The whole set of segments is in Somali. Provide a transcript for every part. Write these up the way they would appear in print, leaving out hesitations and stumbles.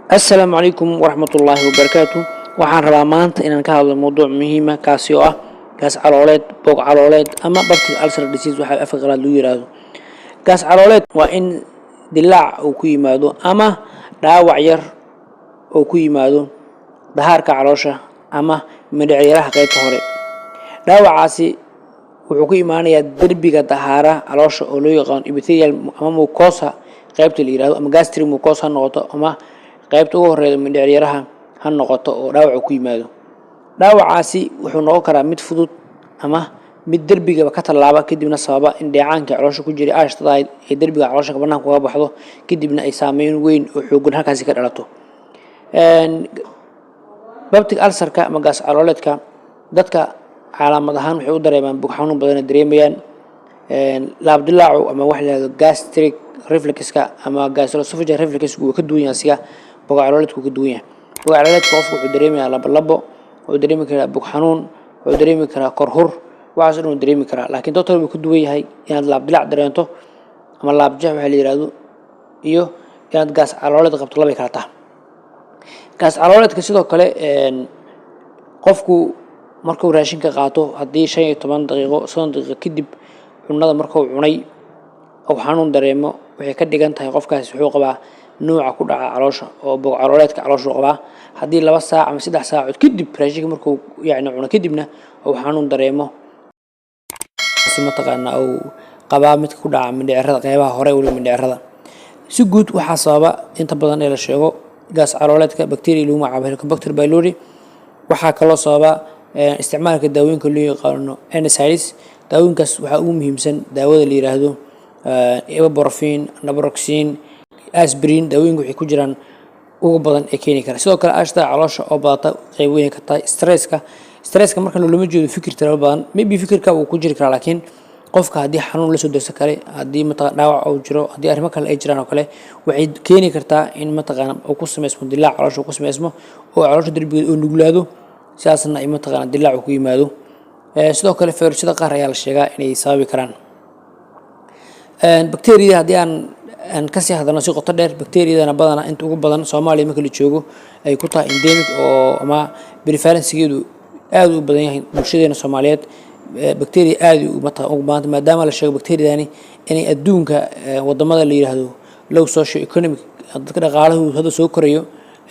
السلام عليكم ورحمة الله وبركاته. waxaan rabaa maanta inaan ka hadlo mowduuc muhiim ah kaasi oo ah gaas calooleed, boog calooleed ama Baltic ulcer disease waxa afka qalaad lagu yiraahdo. Gaas calooleed waa in dilaac uu ku yimaado ama dhaawac yar oo ku yimaado dahaarka caloosha ama mindhiciraha qaybta hore. Dhaawacaasi wuxuu ku imaanayaa derbiga dahaara caloosha oo loo yaqaan epithelial ama mucosa qaybta la yiraahdo ama gastric mucosa ha noqoto ama qaybta ugu horeyda mindhiciraha ha noqoto oo dhaawac ku yimaado. Dhaawacaasi wuxuu noqon karaa mid fudud ama mid derbiga ka talaaba kadibna sababa in dheecaanka caloosha ku jira aashtada ay derbiga caloosha ka banaanka uga baxdo kadibna ay saameyn weyn oo xooggan halkaas ka dhalato. Baltic ulcer-ka ama gaas calooleedka dadka calaamad ahaan waxay u dareemaan bug xanuun badan dareemayaan laab dilaacu ama wax la yiraahdo gastric reflux-ka ama gastroesophageal reflux-ku ka duwan yahay asiga bug calooleedku ka duwan yahay. bug calooleedka qofku wuxuu dareemayaa labo wuxuu dareemi karaa bug xanuun wuxuu dareemi karaa korhor waxaas inuu dareemi karaa laakiin doctor uu ka duwan yahay inaad laab dilaac dareento ama laab jeex waxa la yiraahdo iyo inaad gaas calooleed qabto laba kala tahay. gaas calooleedka sidoo kale qofku markuu raashinka qaato hadii 15 daqiiqo 30 daqiiqo kadib cunada markuu cunay oo xanuun dareemo waxay ka dhigan tahay qofkaas wuxuu qabaa nooca ku dhaca caloosha oo bog calooleedka caloosha qabaa hadii 2 saac ama 3 saacadood kadib raashinka markuu cuno kadibna oo xanuun dareemo si mataqaana oo qabaa mid ku dhaca mindhicirada qaybaha hore wali mindhicirada si guud waxa sababa inta badan ee la sheego gaas calooleedka bacteria lagu magacaabo Helicobacter pylori waxa kale oo sababa isticmaalka daawooyinka loo yaqaan NSAIDs daawooyinkaas waxa ugu muhiimsan daawada la yiraahdo ibuprofen, naproxen, aspirin daawooyinka waxay ku jiraan ugu badan ee keeni kara sidoo kale aashtada caloosha oo badata qayb weyn ka tahay stresska marka loo jeedo fikir tiro badan maybe fikirka uu ku jiri kara laakiin qofka hadii xanuun la soo darsa kale hadii dhaawac uu jiro hadii arrimo kale ay jiraan oo kale waxay keeni kartaa in uu ku sameysmo dilaac caloosha ku sameysmo oo caloosha derbiga uu nuglaado sidaasna ay dilaac ku yimaado sidoo kale fayrasyada qaar ayaa la sheegaa inay sababi karaan bacteria hadii aan ka sii hadalno si qoto dheer bacteriadana badana inta ugu badan Soomaaliya marka la joogo ay ku tahay endemic oo ama prevalencegeedu aad u badan yahay bulshadeena Soomaaliyeed bacteria aad u badan maadaama la sheego bacteriadani inay adduunka wadamada la yiraahdo low socio economic dadka dhaqaalahu hada soo korayo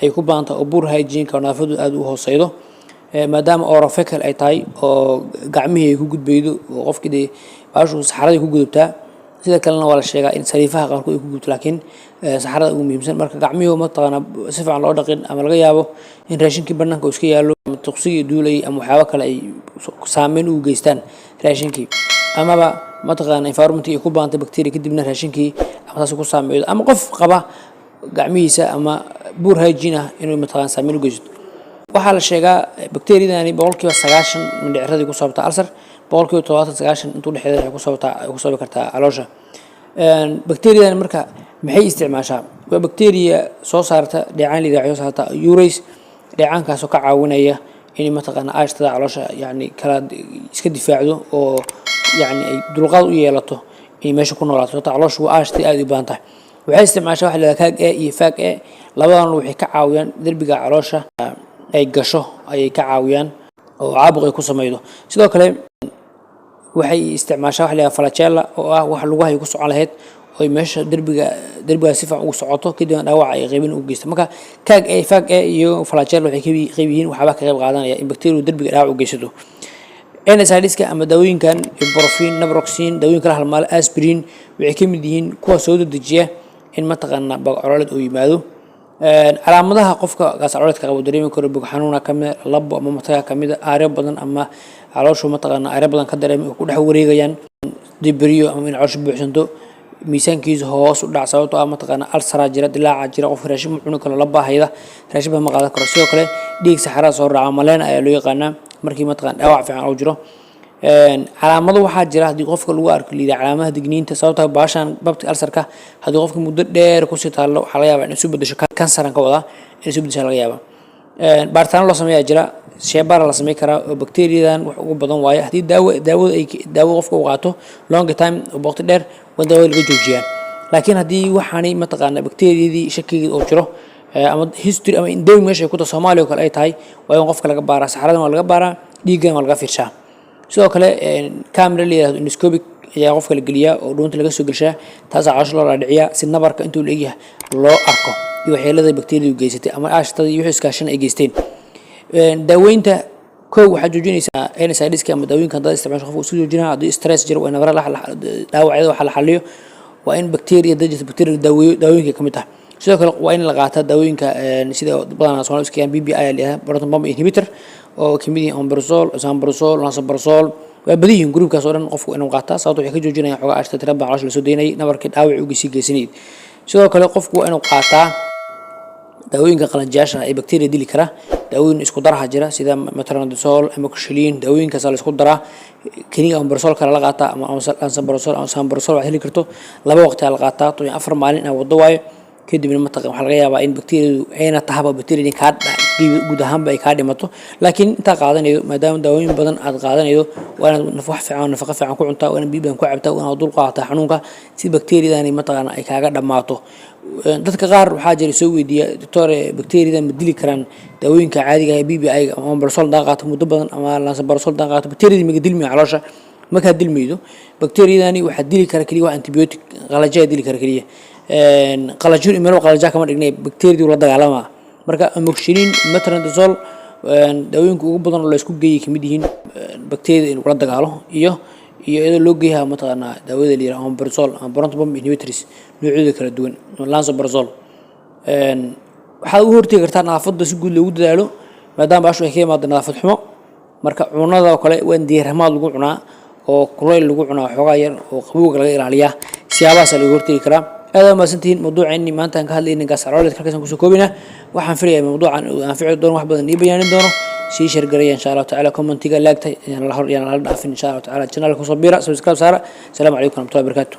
ay ku baanta oo poor hygiene ka nadaafadu aad u hooseydo maadaama orophacal ay tahay oo gacmihii ay ku gudbaydo oo qofkii baashu saxarada ku gudubtaa sida kalena waa la sheegaa in sariifaha qaarkood ay ku gudubto laakiin saxarada ugu muhiimsan marka gacmihii ma taqaana si fiican loo dhaqin ama laga yaabo in raashinkii banaanka uu iska yaalo ama tuqsigii duulay ama waxyaabo kale ay saameyn u geystaan raashinkii amaba ma taqaana environment ay ku baantay bacteria kadibna raashinkii ama taas ku saameeyo ama qof qaba gacmihiisa ama poor hygiene inuu ma taqaana saameyn u geysto waxa la sheegaa bacteriadani 90% mindhicirada ku sababta ulcer 70% intuu dhexdeeda ku sababi kartaa caloosha bacteriadan marka maxay isticmaashaa waa bacteria soo saarta dheecaan liidaayo saarta urease dheecaankaas oo ka caawinaya in ma taqaana aashtada caloosha kala iska difaacdo oo ay dulqaad u yeelato in meesha ku noolaato calooshu waa aashtii aad u baahan tahay waxay isticmaashaa wax la yiraahdo kaag iyo faag labadan waxay ka caawiyaan derbiga caloosha ay gasho ay ka caawiyaan oo caabuq ay ku sameeydo sidoo kale waxay isticmaashaa wax la yiraahdo flagella oo ah wax lagu hayo ku socon lahayd oo meesha derbiga si fiican ugu socoto kadib dhaawac ay qaybin u geysto marka kaag ay faag iyo flagella waxay qayb yihiin waxba ka qayb qaadanaya in bacteria derbiga dhaawac u geysato NSAIDska ama daawooyinkan ibuprofen, naproxen daawooyinka la halmaal aspirin waxay ka mid yihiin kuwa soo dejiya in ma taqaana bog calooleed uu yimaado calaamadaha qofka gaas calooleedka qabo dareemi karo bug xanuun kamid labo ama mataga kamid aare badan ama calooshu ma taqaana aare badan ka dareemi ku dhex wareegayaan dibriyo ama in calooshu buuxsanto miisaankiisu hoos u dhac sababtoo ah ma taqaana ulcer jira dilaac jira qof raashin cuni karo la baahayda raashin ma qaadan karo sidoo kale dhiig saxarada soo raaca maleen ayaa loo yaqaanaa markii ma taqaana dhaawac fiican oo jiro calaamado waxa jira hadii qofka lagu arko liidaa calaamadaha digniinta sababtoo baashan Baltic ulcer-ka hadii qofka muddo dheer ku sii taalo waxa laga yaabaa in uu bedesho kansar ka wada in uu bedesho laga yaabaa baartaan loo sameeyaa jira sheebar la sameey karaa oo bacteriadan wax ugu badan waaye hadii daawo qofka uu qaato long time oo waqti dheer wada laga joojiyaa laakiin hadii waxaani ma taqaana bacteriadii shakiga oo jiro ama history ama endemic meesha ay ku tahay Soomaaliya oo kale ay tahay waa in qofka laga baaraa saxaradan waa laga baaraa dhiiggan waa laga fiirshaa sidoo kale camera la yiraahdo endoscopic ayaa qofka la geliyaa oo dhuunta laga soo gelshaa taas caash loo raadiciyaa si nabarka intuu leeyahay loo arko iyo waxyeelada bakteeriyadu geysatay ama aashtada iyo wixii iskaashan ay geysteen daaweynta koow waxaa joojinaysaa NSAIDska ama daawooyinka dad isticmaasho qofka isku joojinaa haddii stress jiro waa nabar dhaawacyada waxa la xalliyo waa in bakteeriya dajista bakteeriya daawooyinka ka mid ah sidoo kale waa in la qaataa daawooyinka sida badanaa Soomaaliya iska BBI la proton pump inhibitor oo kamid ah omeprazole, esomeprazole, lansoprazole waa badiyin groupkaas oo dhan qofku inuu qaataa sababtoo waxay ka joojinayaan xogaa ashta tirada caloosha la soo deynay nabarka dhaawac u geysanayay sidoo kale qofku waa inuu qaataa daawooyinka qalanjaasha ay bakteeriya dili kara daawooyin isku daraha jira sida metronidazole amoxicillin daawooyinkaas la isku daraa kiniga omeprazole kala la qaataa ama lansoprazole ama esomeprazole waxa heli karto laba waqti la qaataa 4 maalin aan wado waayo kadibna mataqaan waxa laga yaabaa in bakteeriyadu ayna tahaba bakteeriyada ka guud ahaanba ay ka dhimato laakiin inta qaadanayo maadaama daawooyin badan aad qaadanayo waa inaad nafaqo fiican ku cuntaa waa inaad biyo badan ku cabtaa waa inaad dul qaadataa xanuunka si bakteeriyadani mataqaan ay kaaga dhamaato dadka qaar waxaa jira soo weydiiya doctor bakteeriyada ma dili karaan daawooyinka caadiga ah BBI ama omeprazole daa qaato muddo badan ama lansoprazole daa qaato bakteeriyada ma dilmi caloosha marka dilmido bakteeriyadani waxa dili kara kaliya antibiotic qalajada dili kara kaliya qalajur imelo qalaja kama dhignay bakteeriyadu la dagaalama marka amoxicillin metronidazole daawooyinka ugu badan oo la isku geeyay kamid yihiin bakteeriyada in la dagaalo iyo iyadoo loo geeyaha mataqaana daawada la yiraahdo omeprazole ama proton pump inhibitors noocyada kala duwan lansoprazole waxa uu hortagi kartaa nadaafadda si guud loogu dadaalo maadaama baashu ay ka yimaado nadaafad xumo marka cunada oo kale waa diiramaad lagu cunaa oo kuleyl lagu cunaa xogaa yar oo qabowga laga ilaaliyaa siyaabahaas lagu hortagi karaa هذا ما سنتين موضوع إني ما أنت هذا إني قاس على كل كسم كوبينا وحن فريق موضوع عن فعل دون واحد بدن يبين دونه شيء شرقرية إن شاء الله تعالى كومنت قال لك يعني الله إن شاء الله تعالى channel كوسبيرة سبسكرايب سارة السلام عليكم ورحمة الله وبركاته.